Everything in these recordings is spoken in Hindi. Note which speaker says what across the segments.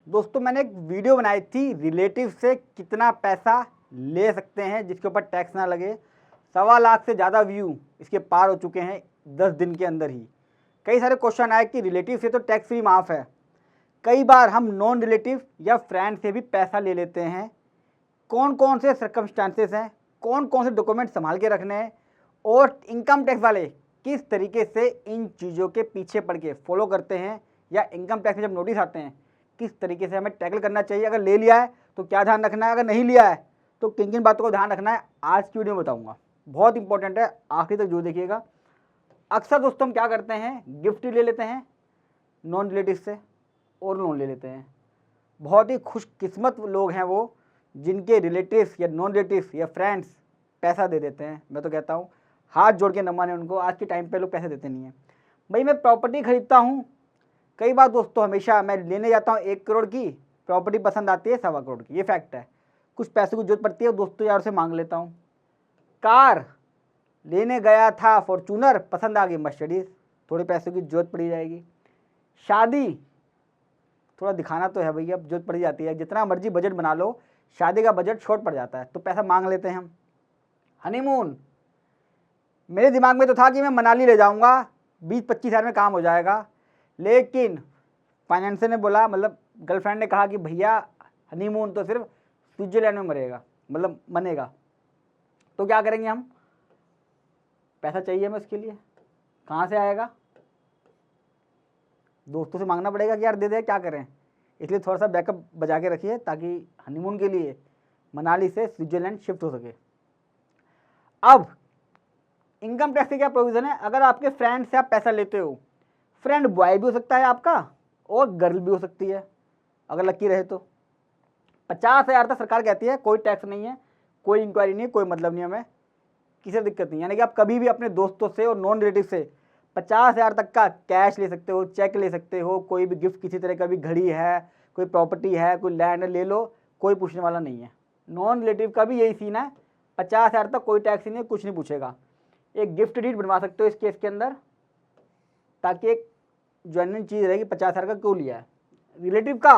Speaker 1: दोस्तों मैंने एक वीडियो बनाई थी रिलेटिव से कितना पैसा ले सकते हैं जिसके ऊपर टैक्स ना लगे। 1.25 लाख से ज़्यादा व्यू इसके पार हो चुके हैं 10 दिन के अंदर ही। कई सारे क्वेश्चन आए कि रिलेटिव से तो टैक्स फ्री माफ़ है, कई बार हम नॉन रिलेटिव या फ्रेंड से भी पैसा ले लेते हैं। कौन कौन से सर्कमस्टांसेस हैं, कौन कौन से डॉक्यूमेंट संभाल के रखने हैं और इनकम टैक्स वाले किस तरीके से इन चीज़ों के पीछे पड़ के फॉलो करते हैं, या इनकम टैक्स में जब नोटिस आते हैं किस तरीके से हमें टैकल करना चाहिए। अगर ले लिया है तो क्या ध्यान रखना है, अगर नहीं लिया है तो किन किन बातों को ध्यान रखना है, आज की वीडियो में बताऊंगा। बहुत इंपॉर्टेंट है, आखिर तक जरूर देखिएगा। अक्सर दोस्तों हम क्या करते हैं, गिफ्ट ले लेते हैं नॉन रिलेटिव से और लोन ले लेते हैं। बहुत ही खुशकिस्मत लोग हैं वो जिनके रिलेटिव्स या नॉन रिलेटिव्स या फ्रेंड्स पैसा दे देते हैं। मैं तो कहता हूँ हाथ जोड़ के न माने उनको, आज के टाइम पे लोग पैसे देते नहीं हैं। भाई मैं प्रॉपर्टी खरीदता हूँ, कई बार दोस्तों हमेशा मैं लेने जाता हूँ 1 करोड़ की प्रॉपर्टी, पसंद आती है 1.25 करोड़ की, ये फैक्ट है। कुछ पैसों की जरूरत पड़ती है, दोस्तों यार से मांग लेता हूँ। कार लेने गया था फॉर्चूनर, पसंद आ गई मर्सिडीज, थोड़े पैसों की जरूरत पड़ी जाएगी। शादी थोड़ा दिखाना तो है भैया, अब जरूरत पड़ जाती है, जितना मर्जी बजट बना लो शादी का बजट शॉर्ट पड़ जाता है तो पैसा मांग लेते हैं हम। हनीमून मेरे दिमाग में तो था कि मैं मनाली ले जाऊंगा, 20-25 हज़ार में काम हो जाएगा, लेकिन फाइनेंसर ने बोला, मतलब गर्लफ्रेंड ने कहा कि भैया हनीमून तो सिर्फ स्विट्जरलैंड में मरेगा, मतलब मनेगा। तो क्या करेंगे हम, पैसा चाहिए हमें उसके लिए, कहाँ से आएगा, दोस्तों से मांगना पड़ेगा कि यार दे दे, क्या करें। इसलिए थोड़ा सा बैकअप बजा के रखिए ताकि हनीमून के लिए मनाली से स्विट्जरलैंड शिफ्ट हो सके। अब इनकम टैक्स के क्या प्रोविज़न है, अगर आपके फ्रेंड से आप पैसा लेते हो, फ्रेंड बॉय भी हो सकता है आपका और गर्ल भी हो सकती है अगर लकी रहे तो। 50,000 तक सरकार कहती है, कोई टैक्स नहीं है, कोई इंक्वायरी नहीं है, कोई मतलब नहीं हमें, किसी दिक्कत नहीं। यानी कि आप कभी भी अपने दोस्तों से और नॉन रिलेटिव से 50,000 तक का कैश ले सकते हो, चेक ले सकते हो, कोई भी गिफ्ट किसी तरह का भी, घड़ी है, कोई प्रॉपर्टी है, कोई लैंड ले लो, कोई पूछने वाला नहीं है। नॉन रिलेटिव का भी यही सीन है, 50,000 तक कोई टैक्स नहीं है, कुछ नहीं पूछेगा। एक गिफ्ट डीड बनवा सकते हो इस केस के अंदर, ताकि एक जेन्युइन चीज़ रहेगी 50,000 का क्यों लिया है। रिलेटिव का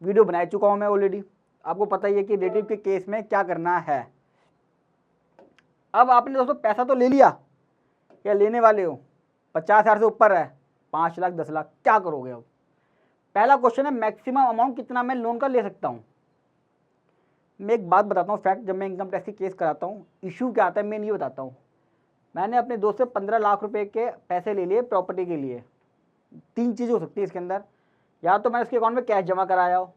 Speaker 1: वीडियो बना चुका हूँ मैं ऑलरेडी, आपको पता ही है कि रिलेटिव के केस में क्या करना है। अब आपने दोस्तों पैसा तो ले लिया या लेने वाले हो, 50,000 से ऊपर है, 5 लाख 10 लाख, क्या करोगे। अब पहला क्वेश्चन है मैक्सिमम अमाउंट कितना मैं लोन का ले सकता हूँ। मैं एक बात बताता हूँ, फैक्ट, जब मैं इनकम टैक्स की केस कराता हूँ इशू क्या आता है मैं नहीं बताता हूँ। मैंने अपने दोस्त से 15 लाख रुपए के पैसे ले लिए प्रॉपर्टी के लिए। 3 चीज़ें हो सकती है इसके अंदर, या तो मैंने उसके अकाउंट में कैश जमा कराया हो,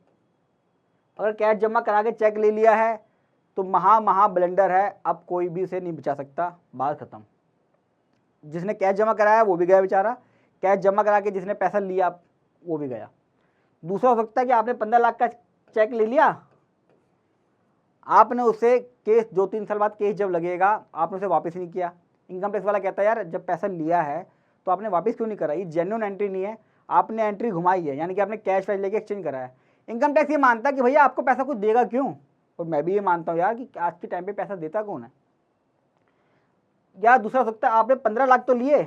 Speaker 1: अगर कैश जमा करा के चेक ले लिया है तो महा ब्लेंडर है, अब कोई भी उसे नहीं बचा सकता, बात खत्म। जिसने कैश जमा कराया वो भी गया बेचारा, कैश जमा करा के जिसने पैसा लिया वो भी गया। दूसरा हो सकता है कि आपने 15 लाख का चेक ले लिया, आपने उसे केस 2-3 साल बाद केस जब लगेगा आपने उसे वापस नहीं किया। इनकम टैक्स वाला कहता है यार जब पैसा लिया है तो आपने वापस क्यों नहीं करा, ये जेन्युइन एंट्री नहीं है, आपने एंट्री घुमाई है, यानी कि आपने कैश वैश लेके एक्सचेंज करा है। इनकम टैक्स ये मानता है कि भैया आपको पैसा कुछ देगा क्यों, और मैं भी ये मानता हूँ यार कि आज के टाइम पे पैसा देता कौन है। या दूसरा हो सकता है आपने 15 लाख तो लिए,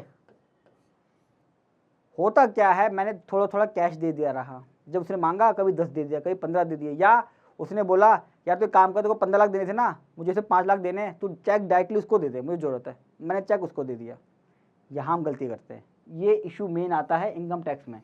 Speaker 1: होता क्या है मैंने थोड़ा थोड़ा कैश दे दिया रहा, जब उसने मांगा कभी 10 दे दिया, कभी 15 दे दिया, या उसने बोला यार तो काम कर, देखो 15 लाख देने थे ना, मुझे सिर्फ 5 लाख देने हैं, तू चेक डायरेक्टली उसको दे दे, मुझे ज़रूरत है, मैंने चेक उसको दे दिया। यहाँ हम गलती करते हैं, ये इशू मेन आता है इनकम टैक्स में।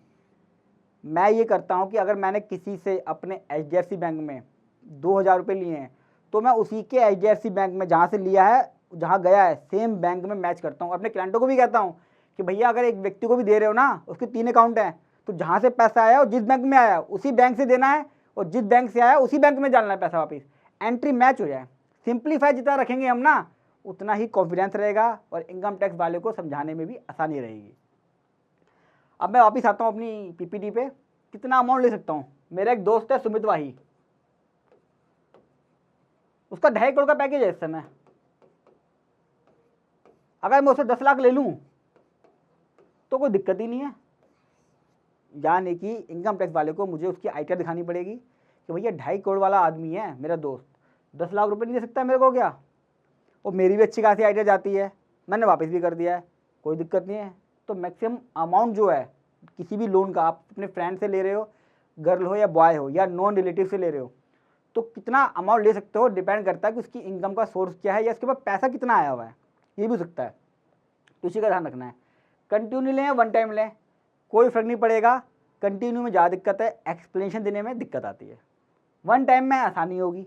Speaker 1: मैं ये करता हूँ कि अगर मैंने किसी से अपने HDFC बैंक में 2,000 रुपये लिए हैं तो मैं उसी के HDFC बैंक में जहाँ से लिया है, जहाँ गया है, सेम बैंक में मैच करता हूँ। अपने क्लाइंटों को भी कहता हूँ कि भैया अगर एक व्यक्ति को भी दे रहे हो ना, उसके 3 अकाउंट हैं, तो जहाँ से पैसा आया और जिस बैंक में आया उसी बैंक से देना है, और जिस बैंक से आया उसी बैंक में डालना है पैसा वापस, एंट्री मैच हो जाए। सिंप्लीफाई जितना रखेंगे हम ना उतना ही कॉन्फिडेंस रहेगा और इनकम टैक्स वाले को समझाने में भी आसानी रहेगी। अब मैं वापस आता हूँ अपनी PPT पे, कितना अमाउंट ले सकता हूँ। मेरा एक दोस्त है सुमित वाही, उसका 2.5 करोड़ का पैकेज है इस समय। अगर मैं उससे 10 लाख ले लूँ तो कोई दिक्कत ही नहीं है, यानी कि इनकम टैक्स वाले को मुझे उसकी आईटीआर दिखानी पड़ेगी कि भैया 2.5 करोड़ वाला आदमी है मेरा दोस्त, 10 लाख रुपए नहीं दे सकता मेरे को क्या। और मेरी भी अच्छी खासी आईटीआर जाती है, मैंने वापस भी कर दिया है, कोई दिक्कत नहीं है। तो मैक्सिमम अमाउंट जो है किसी भी लोन का, आप अपने फ्रेंड से ले रहे हो गर्ल हो या बॉय हो या नॉन रिलेटिव से ले रहे हो, तो कितना अमाउंट ले सकते हो डिपेंड करता है कि उसकी इनकम का सोर्स क्या है या उसके पास पैसा कितना आया हुआ है, ये भी हो सकता है। तो इसी का ध्यान रखना है। कंटिन्यू लें या वन टाइम लें, कोई फ़र्क नहीं पड़ेगा। कंटिन्यू में ज़्यादा दिक्कत है, एक्सप्लेनेशन देने में दिक्कत आती है। वन टाइम में आसानी होगी,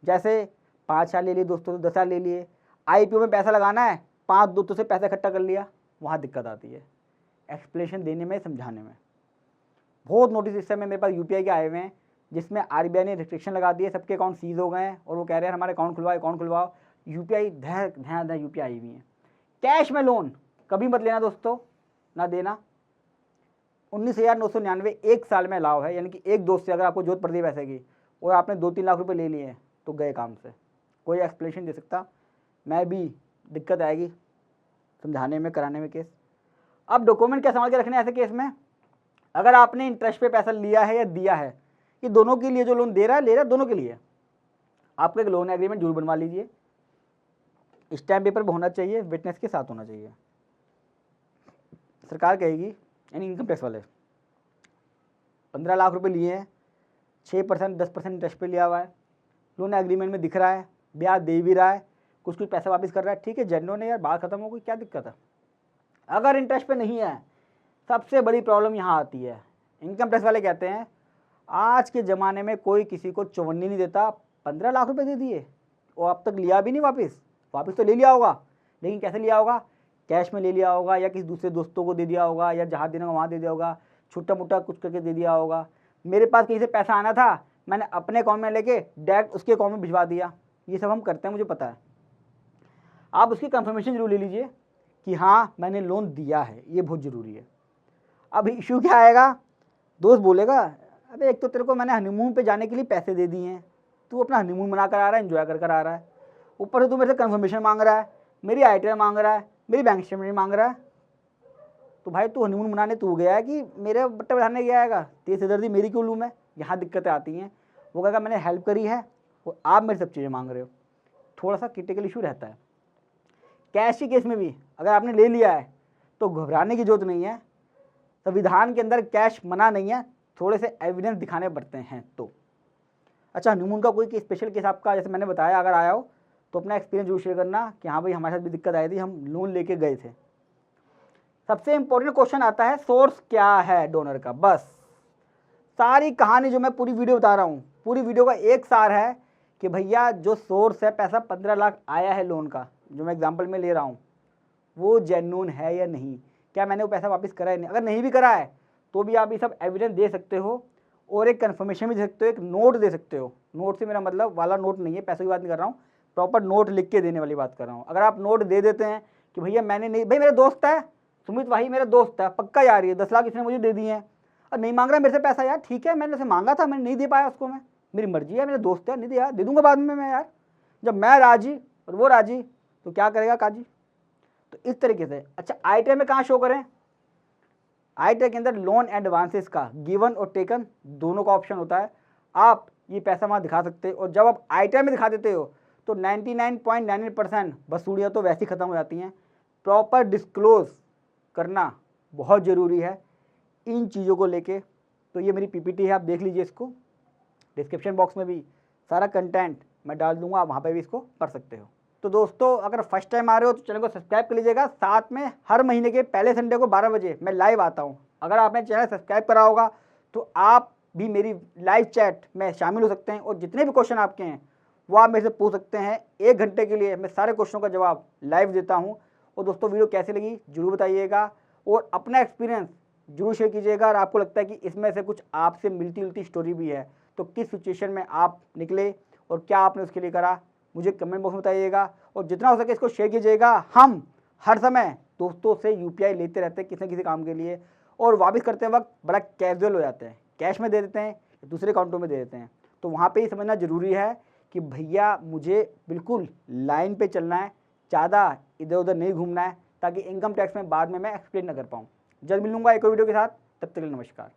Speaker 1: जैसे 5 साल ले लिए दोस्तों से, 10 साल ले लिए। IPO में पैसा लगाना है, 5 दोस्तों से पैसा इकट्ठा कर लिया, वहाँ दिक्कत आती है एक्सप्लेनेशन देने में, समझाने में। बहुत नोटिस इस समय मेरे पास UPI के आए हुए हैं जिसमें RBI ने रिस्ट्रिक्शन लगा दी है, सबके अकाउंट सीज हो गए हैं और वो कह रहे हैं हमारे अकाउंट खुलवाओ। UPI ध्यान UPI आई हुई है। कैश में लोन कभी मत लेना दोस्तों, ना देना। 19,999 एक साल में अलाव है, यानी कि एक दोस्त से अगर आपको जरूरत पड़ती है पैसे की और आपने 2-3 लाख रुपए ले लिए हैं तो गए काम से। कोई एक्सप्लेनेशन दे सकता, मैं भी दिक्कत आएगी समझाने में, कराने में केस। अब डॉक्यूमेंट क्या संभाल के रखने हैं ऐसे केस में? अगर आपने इंटरेस्ट पे पैसा लिया है या दिया है, ये दोनों के लिए जो लोन दे रहा है ले रहा है, दोनों के लिए आपको एक लोन एग्रीमेंट जरूर बनवा लीजिए। स्टैम्प पेपर पर होना चाहिए, विटनेस के साथ होना चाहिए। सरकार कहेगी, यानी इनकम टैक्स वाले, 15 लाख रुपए लिए हैं, 6% 10% इंटरेस्ट पे लिया हुआ है, लोन एग्रीमेंट में दिख रहा है, ब्याज दे भी रहा है, कुछ पैसा वापस कर रहा है, ठीक है, जेन्युइन है यार, बात खत्म हो गई, क्या दिक्कत है। अगर इंटरेस्ट पे नहीं है, सबसे बड़ी प्रॉब्लम यहाँ आती है। इनकम टैक्स वाले कहते हैं आज के ज़माने में कोई किसी को चवन्नी नहीं देता, 15 लाख रुपए दे दिए और अब तक लिया भी नहीं वापस तो ले लिया होगा, लेकिन कैसे लिया होगा? कैश में ले लिया होगा या किसी दूसरे दोस्तों को दे दिया होगा या जहाँ देना वहाँ दे दिया होगा, छोटा मोटा कुछ करके दे दिया होगा। मेरे पास कहीं से पैसा आना था, मैंने अपने अकाउंट में लेके डायरेक्ट उसके अकाउंट में भिजवा दिया। ये सब हम करते हैं, मुझे पता है। आप उसकी कंफर्मेशन जरूर ले लीजिए कि हाँ मैंने लोन दिया है, ये बहुत ज़रूरी है। अब इशू क्या आएगा? दोस्त बोलेगा अबे एक तो तेरे को मैंने हनीमून पे जाने के लिए पैसे दे दिए हैं, तू अपना हनीमून मना कर आ रहा है, एंजॉय कर आ रहा है, ऊपर से तू मेरे से कंफर्मेशन मांग रहा है, मेरी ITR मांग रहा है, मेरी बैंक स्टेटमेंट मांग रहा है। तो भाई तू हनीमून मनाने तू गया है कि मेरे बट्टा बढ़ाने गया है? तेरी सिरदर्दी मेरी क्यों लूँ मैं? यहाँ दिक्कतें आती हैं। वो कहेगा मैंने हेल्प करी है और आप मेरी सब चीज़ें मांग रहे हो, थोड़ा सा क्रिटिकल इशू रहता है। कैश के केस में भी अगर आपने ले लिया है तो घबराने की जरूरत नहीं है, संविधान के अंदर कैश मना नहीं है, थोड़े से एविडेंस दिखाने पड़ते हैं। तो अच्छा, हनीमून का कोई स्पेशल केस आपका जैसे मैंने बताया अगर आया हो तो अपना एक्सपीरियंस जरूर शेयर करना कि हाँ भाई हमारे साथ भी दिक्कत आई थी, हम लोन लेके गए थे। सबसे इंपॉर्टेंट क्वेश्चन आता है सोर्स क्या है डोनर का। बस सारी कहानी जो मैं पूरी वीडियो बता रहा हूँ, पूरी वीडियो का एक सार है कि भैया जो सोर्स है, पैसा 15 लाख आया है लोन का, जो मैं एग्जाम्पल में ले रहा हूँ, वो जेन्युइन है या नहीं, क्या मैंने वो पैसा वापस करा है नहीं। अगर नहीं भी करा है तो भी आप ये सब एविडेंस दे सकते हो और एक कन्फर्मेशन भी दे सकते हो, एक नोट दे सकते हो। नोट से मेरा मतलब वाला नोट नहीं है, पैसों की बात नहीं कर रहा हूँ, प्रॉपर नोट लिख के देने वाली बात कर रहा हूँ। अगर आप नोट दे देते हैं कि भैया मैंने नहीं, भाई मेरा दोस्त है सुमित वाही, मेरा दोस्त है, पक्का यार ये 10 लाख इसने मुझे दे दिए हैं और नहीं मांग रहा है मेरे से पैसा, यार ठीक है मैंने उसे मांगा था, मैंने नहीं दे पाया उसको, मैं मेरी मर्जी है, मेरा दोस्त है, नहीं दिया, दे दूंगा बाद में मैं यार, जब मैं राजी और वो राजी तो क्या करेगा काजी। तो इस तरीके से। अच्छा, ITR में कहाँ शो करें? ITR के अंदर लोन एडवांसेस का गिवन और टेकन दोनों का ऑप्शन होता है। आप ये पैसा वहाँ दिखा सकते हो और जब आप ITR में दिखा देते हो तो 99.99% वसूलियाँ तो वैसे ही ख़त्म हो जाती हैं। प्रॉपर डिस्क्लोज करना बहुत ज़रूरी है इन चीज़ों को लेके। तो ये मेरी PPT है, आप देख लीजिए इसको, डिस्क्रिप्शन बॉक्स में भी सारा कंटेंट मैं डाल दूंगा, आप वहाँ पे भी इसको पढ़ सकते हो। तो दोस्तों अगर फर्स्ट टाइम आ रहे हो तो चैनल को सब्सक्राइब कर लीजिएगा। साथ में हर महीने के पहले संडे को 12 बजे मैं लाइव आता हूँ। अगर आपने चैनल सब्सक्राइब करा होगा तो आप भी मेरी लाइव चैट में शामिल हो सकते हैं और जितने भी क्वेश्चन आपके हैं वो आप मेरे से पूछ सकते हैं। 1 घंटे के लिए मैं सारे क्वेश्चनों का जवाब लाइव देता हूँ। और दोस्तों वीडियो कैसी लगी जरूर बताइएगा और अपना एक्सपीरियंस जरूर शेयर कीजिएगा। और आपको लगता है कि इसमें से कुछ आपसे मिलती जुलती स्टोरी भी है तो किस सिचुएशन में आप निकले और क्या आपने उसके लिए करा, मुझे कमेंट बॉक्स में बताइएगा। और जितना हो सके इसको शेयर कीजिएगा। हम हर समय दोस्तों से UPI लेते रहते हैं किसी न किसी काम के लिए और वापस करते वक्त बड़ा कैजुअल हो जाते हैं, कैश में दे देते हैं, दूसरे अकाउंटों में दे देते हैं। तो वहाँ पे ही समझना ज़रूरी है कि भैया मुझे बिल्कुल लाइन पे चलना है, ज़्यादा इधर उधर नहीं घूमना है, ताकि इनकम टैक्स में बाद में मैं एक्सप्लेन ना कर पाऊँ। जल्द मिलूंगा एक और वीडियो के साथ, तब तक के लिए नमस्कार।